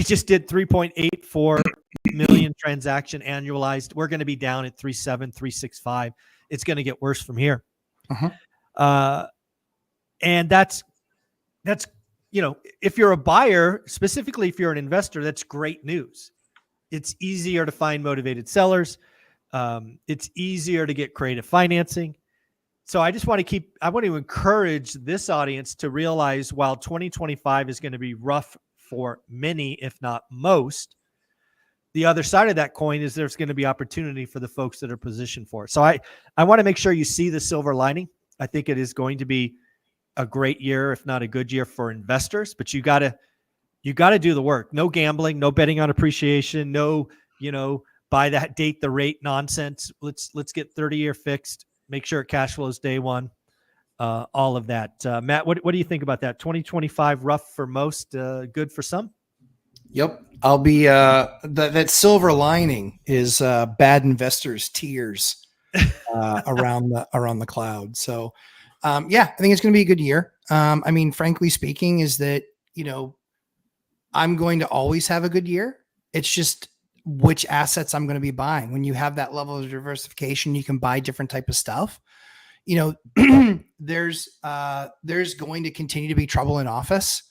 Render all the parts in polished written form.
just did 3.84 million transaction annualized. We're going to be down at 3.7, 3.65. It's going to get worse from here. And that's, if you're a buyer, specifically if you're an investor, that's great news. It's easier to find motivated sellers. It's easier to get creative financing. So I want to encourage this audience to realize while 2025 is going to be rough for many, if not most, the other side of that coin is there's going to be opportunity for the folks that are positioned for it. So I want to make sure you see the silver lining. I think it is going to be a great year, if not a good year for investors, but you got to do the work. No gambling, no betting on appreciation, no, buy that date the rate nonsense. Let's get 30-year fixed. Make sure it cash flows day one. All of that. Matt, what do you think about that? 2025 rough for most, good for some? Yep. I'll be that silver lining is bad investors' tears around the cloud. So I think it's going to be a good year. Frankly speaking, is that I'm going to always have a good year. It's just which assets I'm going to be buying. When you have that level of diversification, you can buy different type of stuff. There's going to continue to be trouble in office.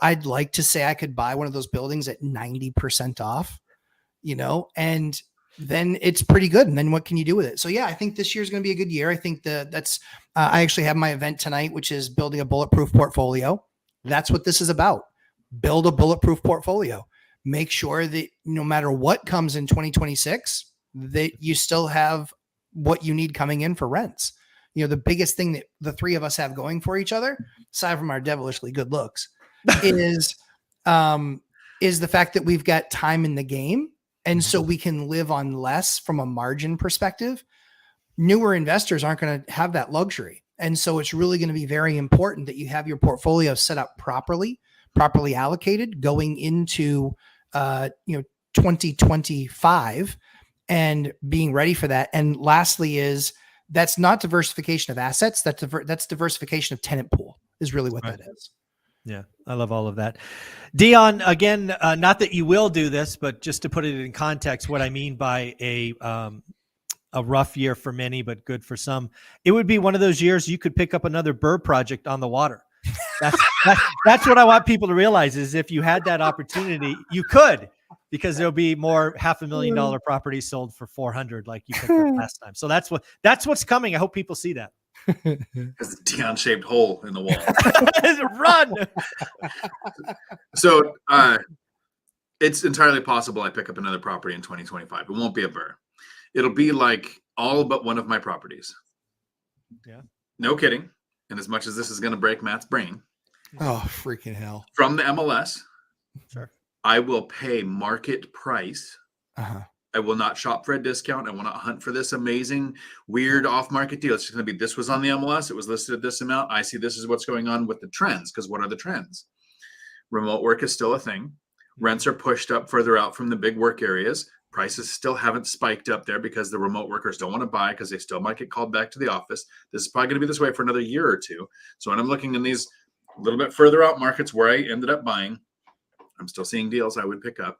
I'd like to say I could buy one of those buildings at 90% off, and then it's pretty good. And then what can you do with it? So yeah, I think this year is going to be a good year. I think I actually have my event tonight, which is building a bulletproof portfolio. That's what this is about. Build a bulletproof portfolio. Make sure that no matter what comes in 2026, that you still have what you need coming in for rents. The biggest thing that the three of us have going for each other, aside from our devilishly good looks, is the fact that we've got time in the game. And so we can live on less from a margin perspective. Newer investors aren't going to have that luxury. And so it's really going to be very important that you have your portfolio set up properly allocated going into 2025 and being ready for that. And lastly that's not diversification of assets. That's diversification of tenant pool is really what that is. Yeah, I love all of that. Dion, again, not that you will do this, but just to put it in context, what I mean by a rough year for many, but good for some, it would be one of those years you could pick up another Burr project on the water. That's what I want people to realize is if you had that opportunity, you could, because there'll be more $500,000 properties sold for 400 like you picked up last time. So that's what's coming. I hope people see that. It's a Dion-shaped hole in the wall. Run. So it's entirely possible I pick up another property in 2025. It won't be a Burr. It'll be like all but one of my properties. Yeah. No kidding. And as much as this is going to break Matt's brain. Oh, freaking hell. From the MLS. Sure. I will pay market price. Uh-huh. I will not shop for a discount. I will not hunt for this amazing, weird off-market deal. It's just going to be, this was on the MLS. It was listed at this amount. I see this is what's going on with the trends. Because what are the trends? Remote work is still a thing. Rents are pushed up further out from the big work areas. Prices still haven't spiked up there because the remote workers don't want to buy because they still might get called back to the office. This is probably going to be this way for another year or two. So when I'm looking in these a little bit further out markets where I ended up buying, I'm still seeing deals I would pick up.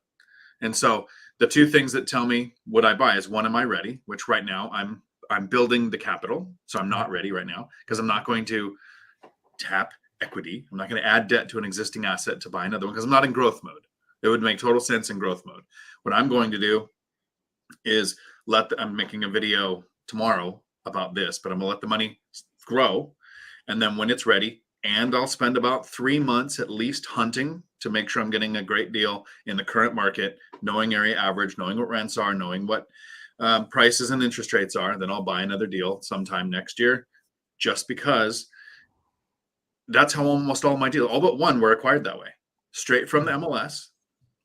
And so the two things that tell me would I buy is, one, am I ready? Which right now I'm building the capital. So I'm not ready right now because I'm not going to tap equity. I'm not going to add debt to an existing asset to buy another one because I'm not in growth mode. It would make total sense in growth mode. What I'm going to do is I'm making a video tomorrow about this, but I'm going to let the money grow. And then when it's ready, and I'll spend about 3 months at least hunting to make sure I'm getting a great deal in the current market, knowing area average, knowing what rents are, knowing what prices and interest rates are. Then I'll buy another deal sometime next year, just because that's how almost all my deals, all but one, were acquired that way, straight from the MLS.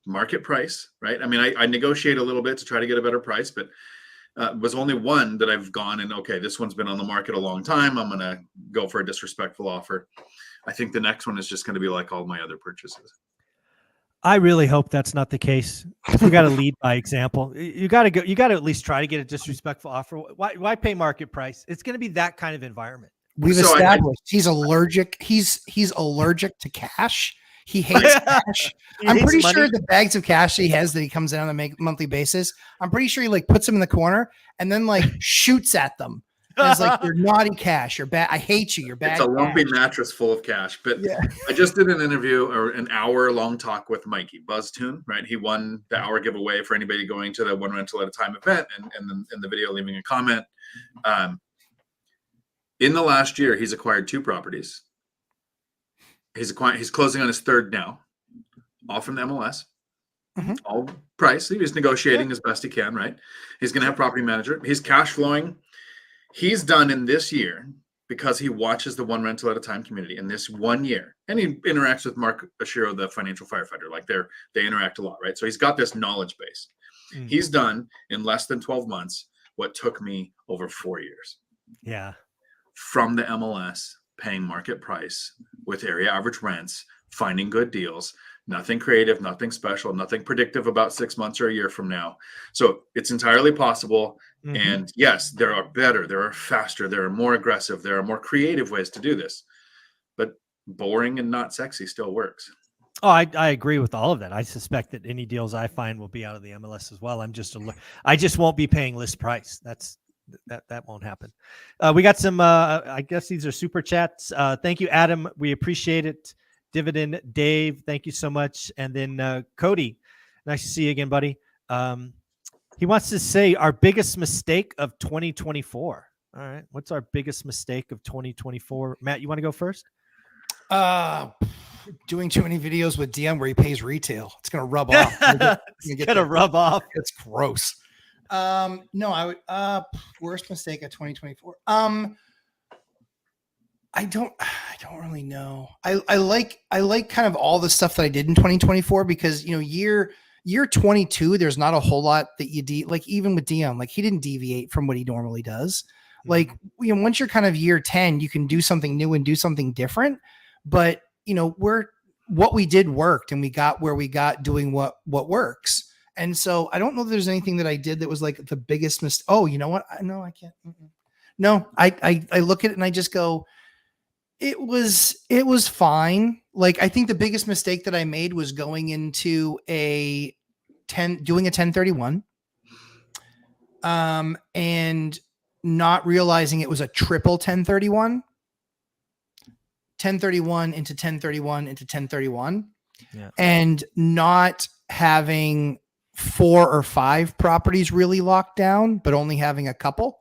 Market price, right? I mean, I negotiate a little bit to try to get a better price, but was only one that I've gone and, okay, this one's been on the market a long time. I'm going to go for a disrespectful offer. I think the next one is just going to be like all my other purchases. I really hope that's not the case. We got to lead by example. You got to go. You got to at least try to get a disrespectful offer. Why pay market price? It's going to be that kind of environment. We've established he's allergic. He's allergic to cash. He hates cash. He I'm hates pretty money. sure the bags of cash he has that he comes in on a monthly basis, I'm pretty sure he like puts them in the corner and then like shoots at them. And it's like, you're naughty cash. You're bad. I hate you. You're bad. It's a lumpy cash. mattress full of cash. But Yeah. I just did an interview or an hour-long talk with Mikey Buzztune, right? He won the hour giveaway for anybody going to the One Rental at a Time event, and in the video leaving a comment. In the last year, he's acquired 2 properties. He's closing on his 3rd now, all from the MLS. All price. He's negotiating as best he can, right? He's going to have property manager. He's cash flowing. He's done in this year, because he watches the One Rental at a Time community in this 1 year, and he interacts with Mark Ashiro, the financial firefighter. Like they interact a lot, right? So he's got this knowledge base. He's done in less than 12 months what took me over 4 years. Yeah. From the MLS, paying market price with area average rents, finding good deals, nothing creative, nothing special, nothing predictive about 6 months or a year from now. So it's entirely possible. And yes, there are better, there are faster, there are more aggressive, there are more creative ways to do this. But boring and not sexy still works. Oh, I agree with all of that. I suspect that any deals I find will be out of the MLS as well. I just won't be paying list price. That won't happen. We got some, I guess these are super chats. Thank you, Adam. We appreciate it. Dividend Dave, thank you so much. And then Cody, nice to see you again, buddy. He wants to say our biggest mistake of 2024. All right. What's our biggest mistake of 2024? Matt, you want to go first? Doing too many videos with Dion where he pays retail. It's going to rub off. It's going to rub off. It's gross. No, I would, worst mistake of 2024. I don't really know. I like kind of all the stuff that I did in 2024 because, year 22, there's not a whole lot that you like, even with Dion, like he didn't deviate from what he normally does. Like, once you're kind of year 10, you can do something new and do something different, but what we did worked and we got where we got doing what works. And so I don't know if there's anything that I did that was like the biggest mistake. Oh, you know what? No, I can't. No, I look at it and I just go, it was fine. Like, I think the biggest mistake that I made was going into doing a 1031, and not realizing it was a triple 1031 into 1031 into 1031, and not having 4 or 5 properties really locked down, but only having a couple.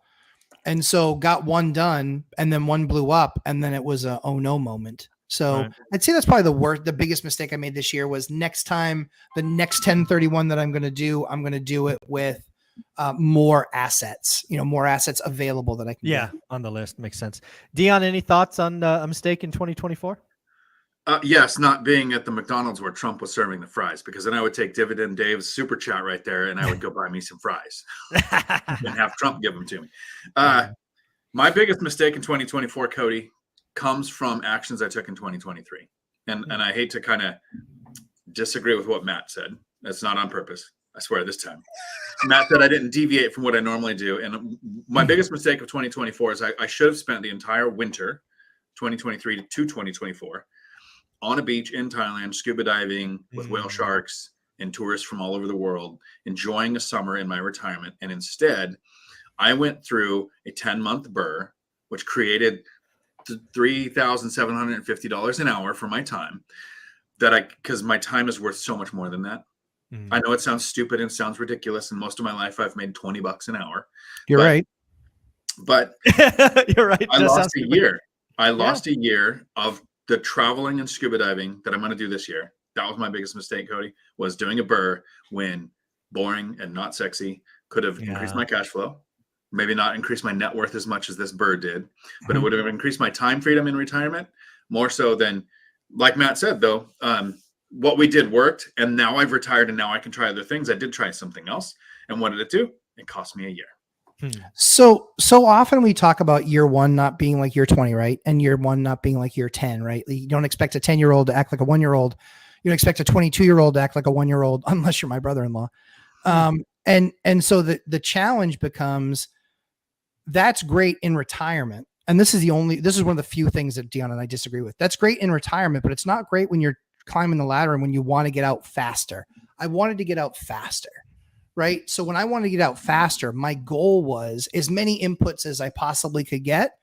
And so got one done and then one blew up and then it was a, oh no moment. So I'd say that's probably the biggest mistake I made this year was next time, the next 1031 that I'm going to do it with more assets, more assets available that I can get on the list. Makes sense. Dion, any thoughts on a mistake in 2024? Yes, not being at the McDonald's where Trump was serving the fries, because then I would take Dividend Dave's super chat right there and I would go buy me some fries and have Trump give them to me. My biggest mistake in 2024, Cody, comes from actions I took in 2023. And I hate to kind of disagree with what Matt said. That's not on purpose. I swear this time. Matt said I didn't deviate from what I normally do. And my biggest mistake of 2024 is I should have spent the entire winter, 2023 to 2024, on a beach in Thailand, scuba diving with whale sharks and tourists from all over the world, enjoying a summer in my retirement. And instead, I went through a 10-month burr, which created $3,750 an hour for my time, because my time is worth so much more than that. I know it sounds stupid and sounds ridiculous. And most of my life, I've made $20 an hour. You're right. But you're right. I lost a year. I lost a year of the traveling and scuba diving that I'm going to do this year. That was my biggest mistake, Cody, was doing a burr when boring and not sexy could have increased my cash flow. Maybe not increase my net worth as much as this burr did, but it would have increased my time freedom in retirement more so than, like Matt said, though, what we did worked. And now I've retired and now I can try other things. I did try something else. And what did it do? It cost me a year. So often we talk about year 1 not being like year 20, right? And year 1 not being like year 10, right? You don't expect a 10-year-old to act like a 1-year-old. You don't expect a 22-year-old to act like a 1-year-old, unless you're my brother-in-law. And so the challenge becomes, that's great in retirement. And this is one of the few things that Dion and I disagree with. That's great in retirement, but it's not great when you're climbing the ladder and when you want to get out faster. I wanted to get out faster, right? So when I wanted to get out faster, my goal was as many inputs as I possibly could get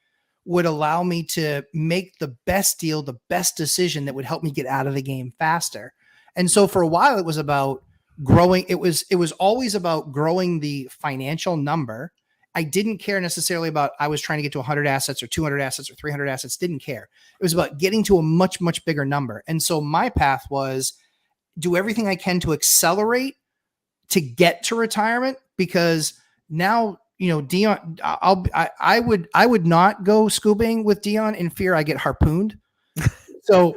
would allow me to make the best deal, the best decision that would help me get out of the game faster. And so for a while it was about growing. It was always about growing the financial number. I didn't care necessarily about, I was trying to get to 100 assets or 200 assets or 300 assets. Didn't care. It was about getting to a much, much bigger number. And so my path was do everything I can to accelerate to get to retirement, because now, Dion, I would not go scubaing with Dion in fear I get harpooned. So,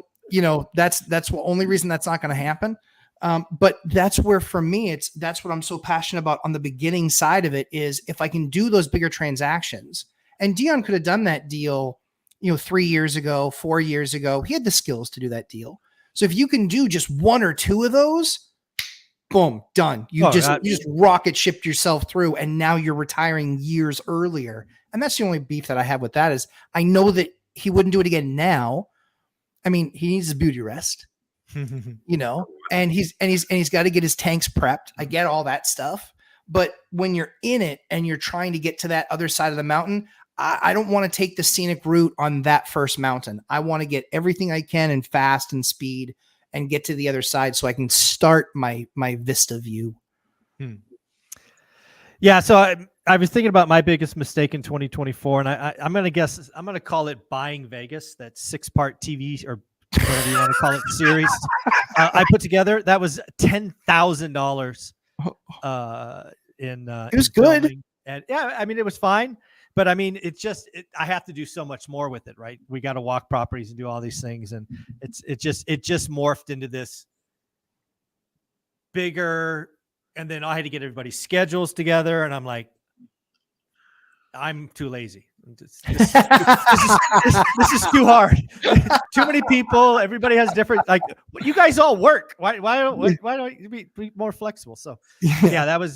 that's the only reason that's not going to happen. But that's where, for me, that's what I'm so passionate about on the beginning side of it, is if I can do those bigger transactions. And Dion could have done that deal, 3 years ago, 4 years ago. He had the skills to do that deal. So if you can do just one or two of those, boom, done. You just rocket shipped yourself through, and now you're retiring years earlier. And that's the only beef that I have with that, is I know that he wouldn't do it again now. I mean, he needs his beauty rest. And he's got to get his tanks prepped. I get all that stuff. But when you're in it and you're trying to get to that other side of the mountain, I don't want to take the scenic route on that first mountain. I want to get everything I can in fast and speed and get to the other side so I can start my vista view. Yeah. So I was thinking about my biggest mistake in 2024, and I'm going to call it Buying Vegas, that 6-part TV or whatever you want to call it series I put together. That was $10,000 it was good filming. And yeah, I mean, it was fine, but I mean, I have to do so much more with it, right? We got to walk properties and do all these things, and it just morphed into this bigger. And then I had to get everybody's schedules together, and I'm like, I'm too lazy. This is too hard. Too many people. Everybody has different, like, you guys all work. Why don't you be more flexible? So yeah, that was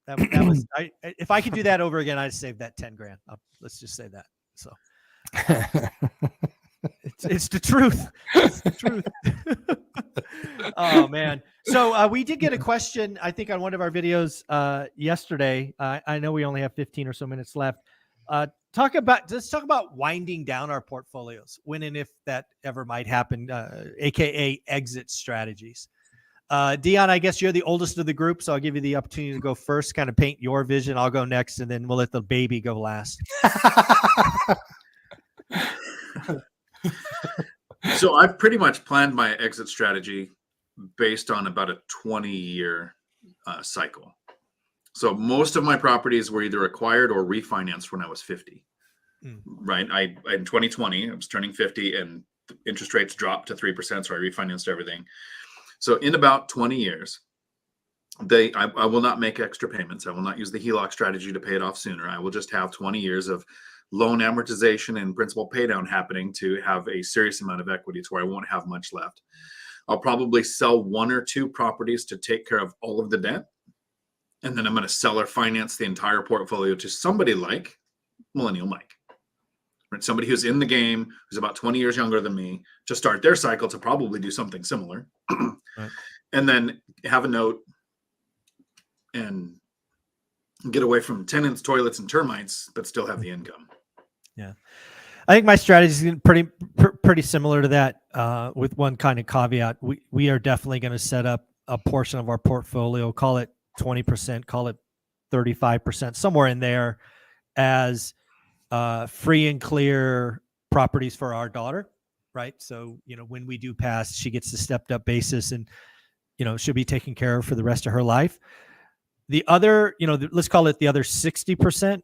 that was if I could do that over again, I'd save that 10 grand. Let's just say that. So it's the truth. It's the truth. Oh man. So we did get a question, I think, on one of our videos yesterday. I know we only have 15 or so minutes left. Let's talk about winding down our portfolios when and if that ever might happen, aka exit strategies. Dion, I guess you're the oldest of the group, so I'll give you the opportunity to go first, kind of paint your vision. I'll go next, and then we'll let the baby go last. So I've pretty much planned my exit strategy based on about a 20-year cycle. So most of my properties were either acquired or refinanced when I was 50. Right? In 2020, I was turning 50 and interest rates dropped to 3%, so I refinanced everything. So in about 20 years, I will not make extra payments. I will not use the HELOC strategy to pay it off sooner. I will just have 20 years of loan amortization and principal pay down happening to have a serious amount of equity to where I won't have much left. I'll probably sell 1 or 2 properties to take care of all of the debt. And then I'm going to sell or finance the entire portfolio to somebody like Millennial Mike, right? Somebody who's in the game, who's about 20 years younger than me, to start their cycle to probably do something similar. Right. And then have a note and get away from tenants, toilets, and termites, but still have the income. Yeah. I think my strategy is pretty similar to that, with one kind of caveat. We are definitely going to set up a portion of our portfolio, call it 20%, call it 35%, somewhere in there, as free and clear properties for our daughter, right? So, when we do pass, she gets the stepped up basis, and, she'll be taken care of for the rest of her life. The other, let's call it the other 60%,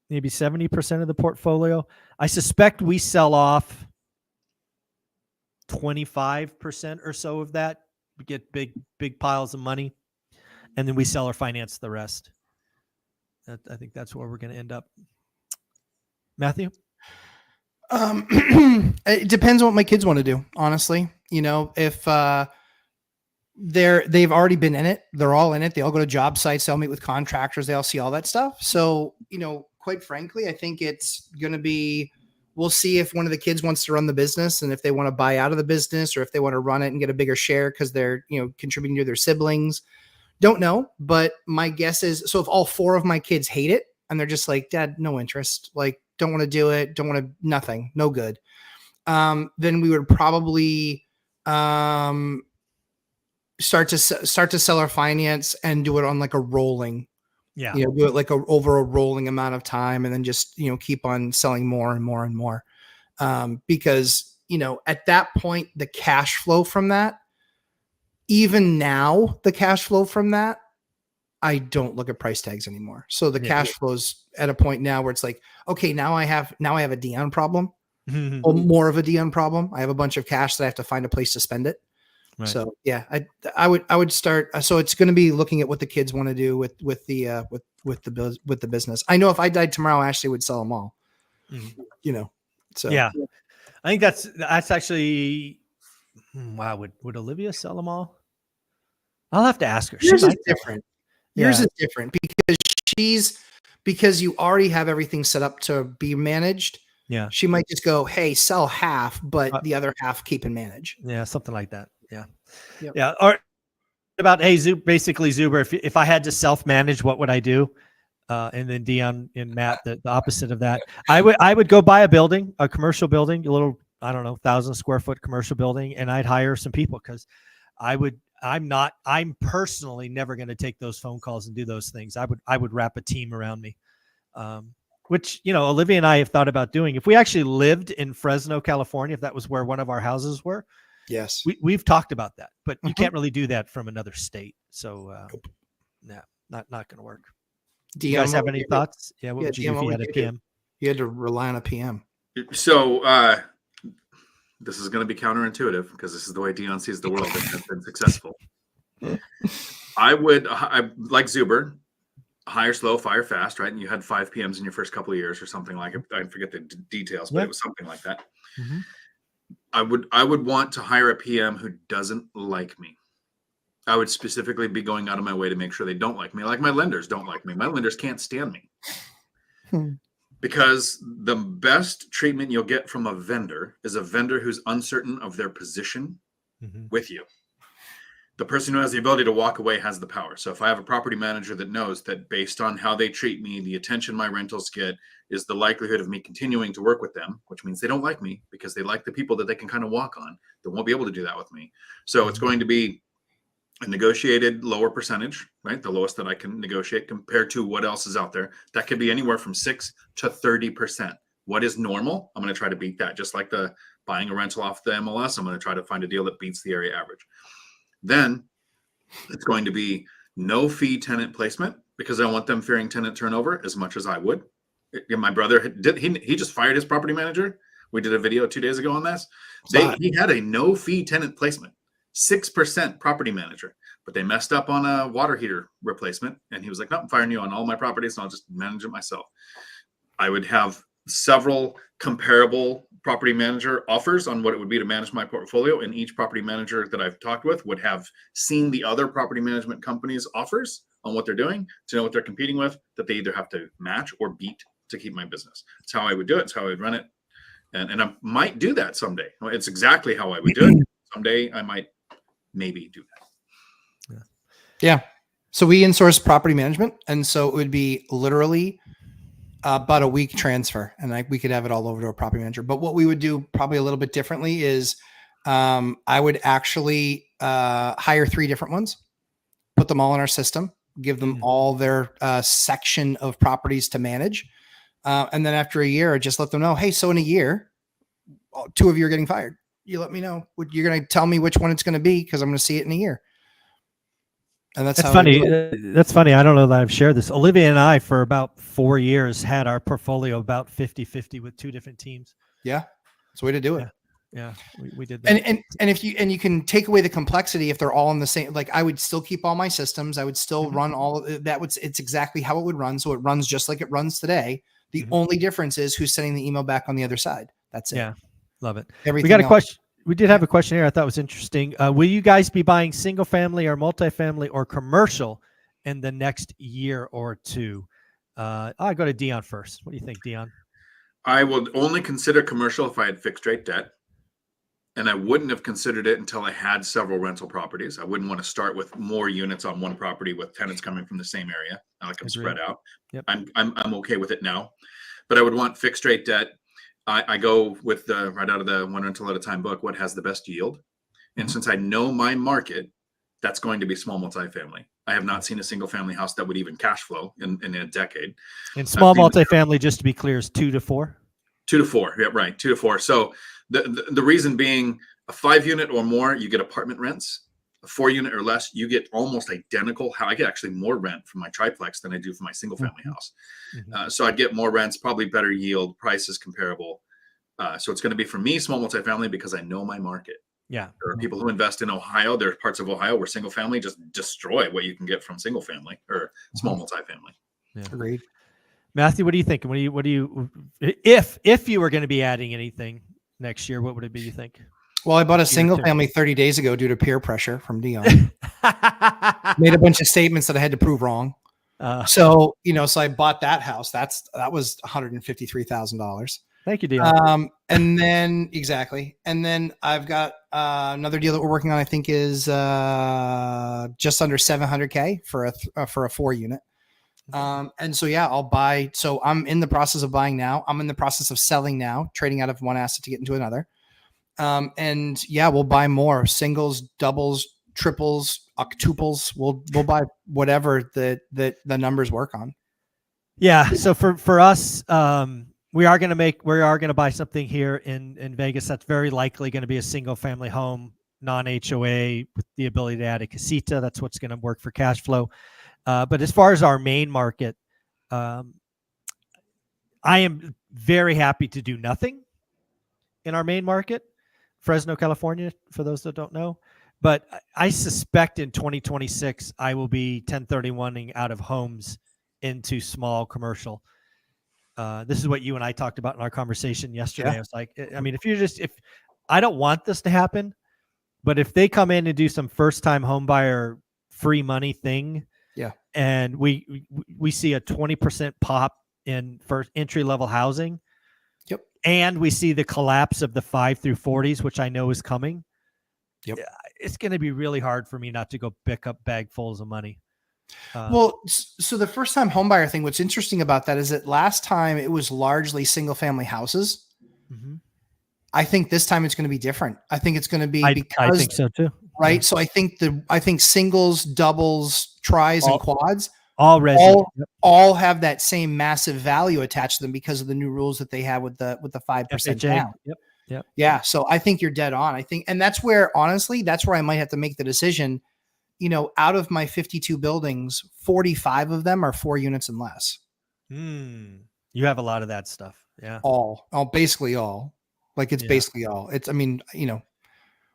maybe 70% of the portfolio, I suspect we sell off 25% or so of that. We get big piles of money, and then we sell or finance the rest. I think that's where we're going to end up. Matthew? It depends on what my kids want to do, honestly. If they've already been in it, they're all in it. They all go to job sites. They'll meet with contractors. They all see all that stuff. So, quite frankly, I think it's going to be we'll see if one of the kids wants to run the business and if they want to buy out of the business or if they want to run it and get a bigger share because they're, contributing to their siblings. Don't know. But my guess is, so if all 4 of my kids hate it and they're just like, Dad, no interest, like, don't want to do it. Don't want to, nothing, no good. Then we would probably, start to sell our finance and do it on like a rolling, do it like over a rolling amount of time, and then just, keep on selling more and more and more. Because, at that point, the cash flow from that, even now, the cash flow from that, I don't look at price tags anymore. So the cash flows at a point now where it's like, okay, now I have a Dion problem, or more of a Dion problem. I have a bunch of cash that I have to find a place to spend it. Right. So yeah, I would start. So it's going to be looking at what the kids want to do with the business. I know if I died tomorrow, Ashley would sell them all. So yeah, I think that's actually. Wow, would Olivia sell them all? I'll have to ask her. Yours is different. Yours is different because you already have everything set up to be managed. Yeah, she might just go, hey, sell half, but the other half keep and manage. Yeah, something like that. Yeah. Yep. Yeah. Or about, hey, Zuber, if I had to self-manage, what would I do? And then Dion and Matt, the opposite of that. I would go buy a commercial building, a little, 1,000 square foot commercial building, and I'd hire some people because I'm personally never going to take those phone calls and do those things. I would wrap a team around me. Which, Olivia and I have thought about doing. If we actually lived in Fresno, California, if that was where one of our houses were, yes, we've talked about that, but you can't really do that from another state. So, not going to work. Do you guys have any thoughts? Yeah, what would you do if you had a PM? You had to rely on a PM. So, this is going to be counterintuitive because this is the way Dion sees the world and has been successful. I like Zuber. Hire slow, fire fast, right? And you had 5 PMs in your first couple of years or something like it. I forget the details, but it was something like that. Mm-hmm. I would want to hire a PM who doesn't like me. I would specifically be going out of my way to make sure they don't like me. Like my lenders don't like me. My lenders can't stand me. Because the best treatment you'll get from a vendor is a vendor who's uncertain of their position with you. The person who has the ability to walk away has the power. So if I have a property manager that knows that based on how they treat me, the attention my rentals get is the likelihood of me continuing to work with them, which means they don't like me because they like the people that they can kind of walk on. They won't be able to do that with me. So it's going to be a negotiated lower percentage, right? The lowest that I can negotiate compared to what else is out there. That could be anywhere from 6 to 30%. What is normal? I'm going to try to beat that. Just like the buying a rental off the MLS, I'm going to try to find a deal that beats the area average. Then it's going to be no fee tenant placement because I want them fearing tenant turnover as much as I would. My brother he just fired his property manager. We did a video 2 days ago on this. He had a no fee tenant placement, 6% property manager, but they messed up on a water heater replacement. And he was like, no, I'm firing you on all my properties and I'll just manage it myself. I would have several comparable property manager offers on what it would be to manage my portfolio. And each property manager that I've talked with would have seen the other property management companies' offers on what they're doing to know what they're competing with, that they either have to match or beat to keep my business. It's how I would do it. It's how I would run it. And I might do that someday. It's exactly how I would do it. Someday I might maybe do that. Yeah. So we insource property management. And so it would be literally about a week transfer, and we could have it all over to a property manager. But what we would do probably a little bit differently is I would actually hire 3 different ones, put them all in our system, give them all their section of properties to manage. And then after a year, just let them know, hey, so in a year, 2 of you are getting fired. You let me know. You're going to tell me which one it's going to be because I'm going to see it in a year. And that's funny. That's funny. I don't know that I've shared this. Olivia and I, for about 4 years, had our portfolio about 50-50 with 2 different teams. Yeah. It's the way to do it. Yeah. We did that. And if you can take away the complexity, if they're all in the same, like I would still keep all my systems. I would still run all of that. It's exactly how it would run. So it runs just like it runs today. The only difference is who's sending the email back on the other side. That's it. Yeah. Love it. Everything we got a else. question. We did have a question here I thought was interesting. Will you guys be buying single family or multifamily or commercial in the next year or two? I'll go to Dion first. What do you think, Dion? I would only consider commercial if I had fixed rate debt. And I wouldn't have considered it until I had several rental properties. I wouldn't want to start with more units on one property with tenants coming from the same area. I like them spread out. Yep. I'm okay with it now, but I would want fixed rate debt. I go with the right out of the One Rental at a Time book, what has the best yield. And since I know my market, that's going to be small multifamily. I have not seen a single family house that would even cash flow in a decade. And small multifamily, just to be clear, is 2 to 4. 2 to 4. Yeah, right. 2 to 4. So the reason being, a 5-unit or more, you get apartment rents. A 4-unit or less, you get almost identical. I get actually more rent from my triplex than I do for my single family house. So I'd get more rents, probably better yield, price is comparable. So it's going to be, for me, small multifamily, because I know my market. Yeah. There are people who invest in Ohio. There are parts of Ohio where single family just destroy what you can get from single family or small multifamily. Yeah. Agreed. Matthew, what are you thinking? What do you, if you were going to be adding anything next year, what would it be, you think? Well, I bought a single family 30 days ago due to peer pressure from Dion. Made a bunch of statements that I had to prove wrong. So I bought that house. That was $153,000. Thank you, Dion. And then And then I've got another deal that we're working on. I think is just under $700K for a 4-unit. And so, I'll buy. So I'm in the process of buying now. I'm in the process of selling now, trading out of one asset to get into another. We'll buy more singles, doubles, triples, octuples. We'll buy whatever the numbers work on. Yeah. So for us, we are going to buy something here in Vegas. That's very likely going to be a single family home, non-HOA, with the ability to add a casita. That's what's going to work for cash flow. But as far as our main market, I am very happy to do nothing in our main market, Fresno, California, for those that don't know. But I suspect in 2026, I will be 1031ing out of homes into small commercial. This is what you and I talked about in our conversation yesterday. Yeah. I was like, I mean, if I don't want this to happen, but if they come in and do some first time home buyer free money thing, and we see a 20% pop in first entry level housing, and we see the collapse of the 5 through 40s, which I know is coming. It's going to be really hard for me not to go pick up bagfuls of money. So the first time home buyer thing, what's interesting about that is that last time it was largely single family houses. Mm-hmm. I think this time it's going to be different. I think it's going to be because I think so too. Right. Yeah. So I think singles, doubles, tries, and quads all have that same massive value attached to them because of the new rules that they have with the 5% down. Yep. Yeah. So I think you're dead on. I think, and that's where, honestly, that's where I might have to make the decision. Out of my 52 buildings, 45 of them are 4 units and less. You have a lot of that stuff. Yeah. Basically all. Like it's basically all. It's,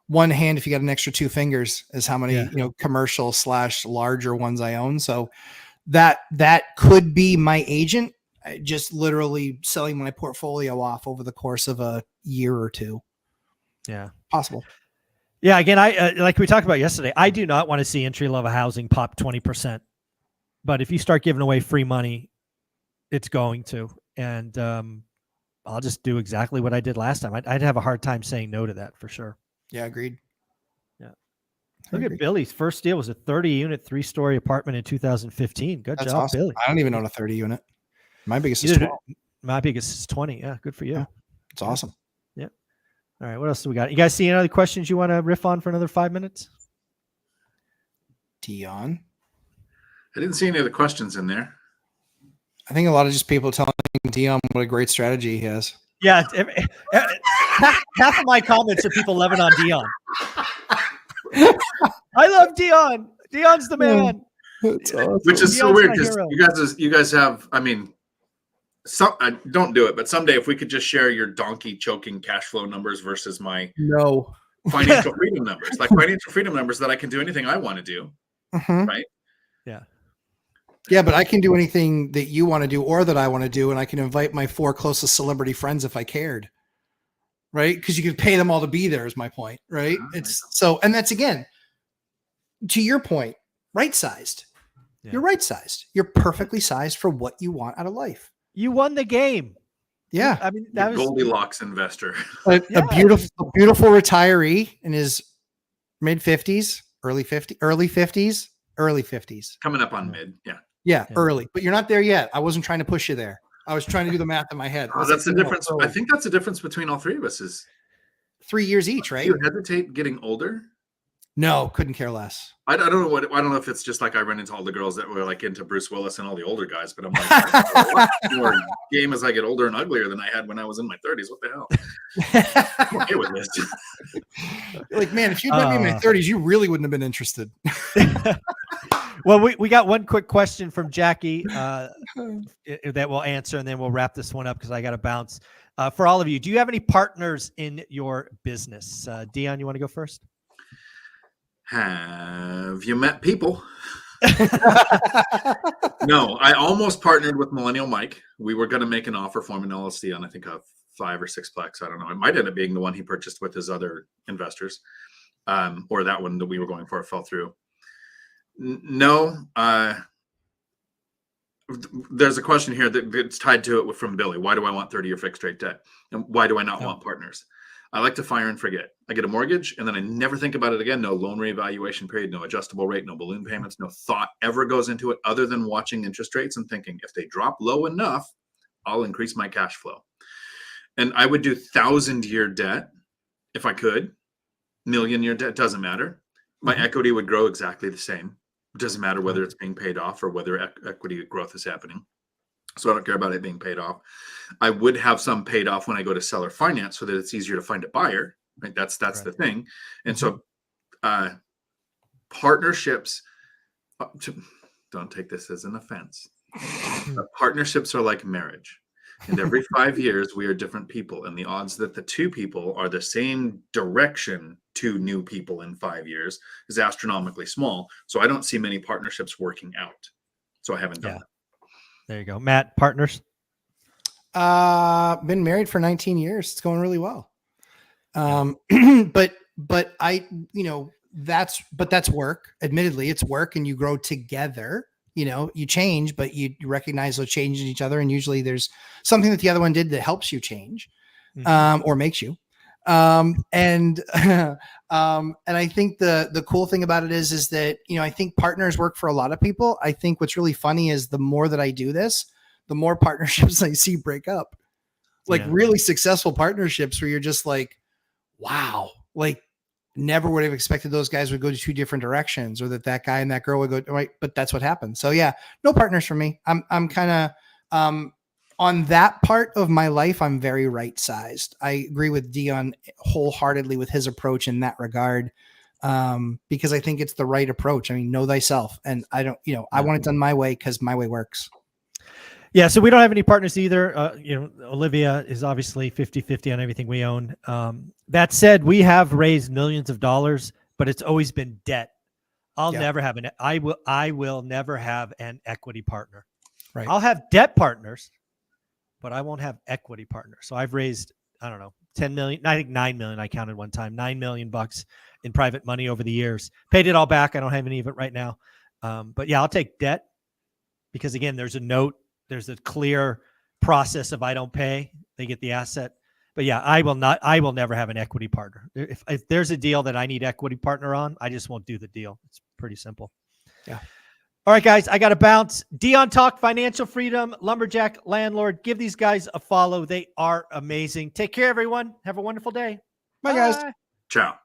one hand, if you got an extra 2 fingers, is how many, commercial / larger ones I own. So that could be my agent just literally selling my portfolio off over the course of a year or two. Yeah. Possible. Yeah. Again, I like we talked about yesterday, I do not want to see entry level housing pop 20%, but if you start giving away free money, it's going to, and I'll just do exactly what I did last time. I'd have a hard time saying no to that for sure. Yeah. Agreed. Yeah. Look at Billy's first deal was a 30-unit, 3-story apartment in 2015. That's job, awesome. Billy. I don't even own a 30-unit. My biggest is 12. My biggest is 20. Yeah. Good for you. Yeah, it's awesome. Yeah. All right. What else do we got? You guys see any other questions you want to riff on for another 5 minutes? Dion? I didn't see any other questions in there. I think a lot of just people telling Dion what a great strategy he has. Yeah. Half of my comments are people loving on Dion. I love Dion. Dion's the man. That's awesome. Which is so weird because you guys have, I don't do it, but someday if we could just share your donkey choking cash flow numbers versus my financial freedom numbers, like financial freedom numbers that I can do anything I want to do. Mm-hmm. Right. Yeah. Yeah, but I can do anything that you want to do or that I want to do, and I can invite my 4 closest celebrity friends if I cared, right? Because you could pay them all to be there is my point, right? It's so, and that's, again, to your point, right-sized. Yeah. You're right-sized. You're perfectly sized for what you want out of life. You won the game. Yeah. I mean, Your that was Goldilocks investor. A Yeah. beautiful retiree in his mid 50s, early 50s. Coming up on Yeah. mid. Yeah. Yeah, Yeah. early. But you're not there yet. I wasn't trying to push you there. I was trying to do the math in my head. I was That's the like, no, difference. early. I think that's the difference between all three of us is 3 years each, do right? you hesitate getting older? No, couldn't care less. I don't know if it's just like I run into all the girls that were like into Bruce Willis and all the older guys, but I'm like, I have a lot more game as I get older and uglier than I had when I was in my 30s. What the hell? I'm okay with this. Like, man, if you'd met me in my 30s, you really wouldn't have been interested. Well, we got one quick question from Jackie that we'll answer, and then we'll wrap this one up because I got to bounce. For all of you, do you have any partners in your business? Dion, you want to go first? Have you met people? No, I almost partnered with Millennial Mike. We were going to make an offer for him in LLC on, I think, a 5 or 6plex. I don't know. It might end up being the one he purchased with his other investors, or that one that we were going for fell through. No. There's a question here that's tied to it from Billy. Why do I want 30-year fixed rate debt? And why do I not want partners? I like to fire and forget. I get a mortgage and then I never think about it again. No loan reevaluation period, no adjustable rate, no balloon payments, no thought ever goes into it other than watching interest rates and thinking if they drop low enough, I'll increase my cash flow. And I would do 1,000-year debt if I could. Million-year debt, doesn't matter. My equity would grow exactly the same. It doesn't matter whether it's being paid off or whether equity growth is happening. So I don't care about it being paid off. I would have some paid off when I go to seller finance so that it's easier to find a buyer. Right? That's the thing. And so partnerships, don't take this as an offense. Partnerships are like marriage. And every 5 years, we are different people. And the odds that the two people are the same direction to new people in 5 years is astronomically small. So I don't see many partnerships working out. So I haven't done that. There you go. Matt, partners? Been married for 19 years. It's going really well. But I, that's work. Admittedly, it's work and you grow together. You change, but you recognize those changes in each other. And usually there's something that the other one did that helps you change, or makes you. And I think the cool thing about it is that, I think partners work for a lot of people. I think what's really funny is the more that I do this, the more partnerships I see break up, like really successful partnerships where you're just like, wow, like never would have expected those guys would go to two different directions or that guy and that girl would go right. But that's what happened. So yeah, no partners for me. I'm kind of, on that part of my life, I'm very right-sized. I agree with Dion wholeheartedly with his approach in that regard, because I think it's the right approach. I mean, know thyself. And I don't, I want it done my way because my way works. Yeah, so we don't have any partners either. Olivia is obviously 50-50 on everything we own. That said, we have raised millions of dollars, but it's always been debt. I will never have an equity partner. Right. I'll have debt partners, but I won't have equity partners. So I've raised, I don't know, 10 million, I think 9 million. I counted one time, $9 million in private money over the years. Paid it all back. I don't have any of it right now. But yeah, I'll take debt because again, there's a note, there's a clear process. If I don't pay, they get the asset. But yeah, I will never have an equity partner. If there's a deal that I need equity partner on, I just won't do the deal. It's pretty simple. Yeah. All right, guys, I got to bounce. Dion Talk, Financial Freedom, Lumberjack Landlord. Give these guys a follow. They are amazing. Take care, everyone. Have a wonderful day. Bye, guys. Ciao.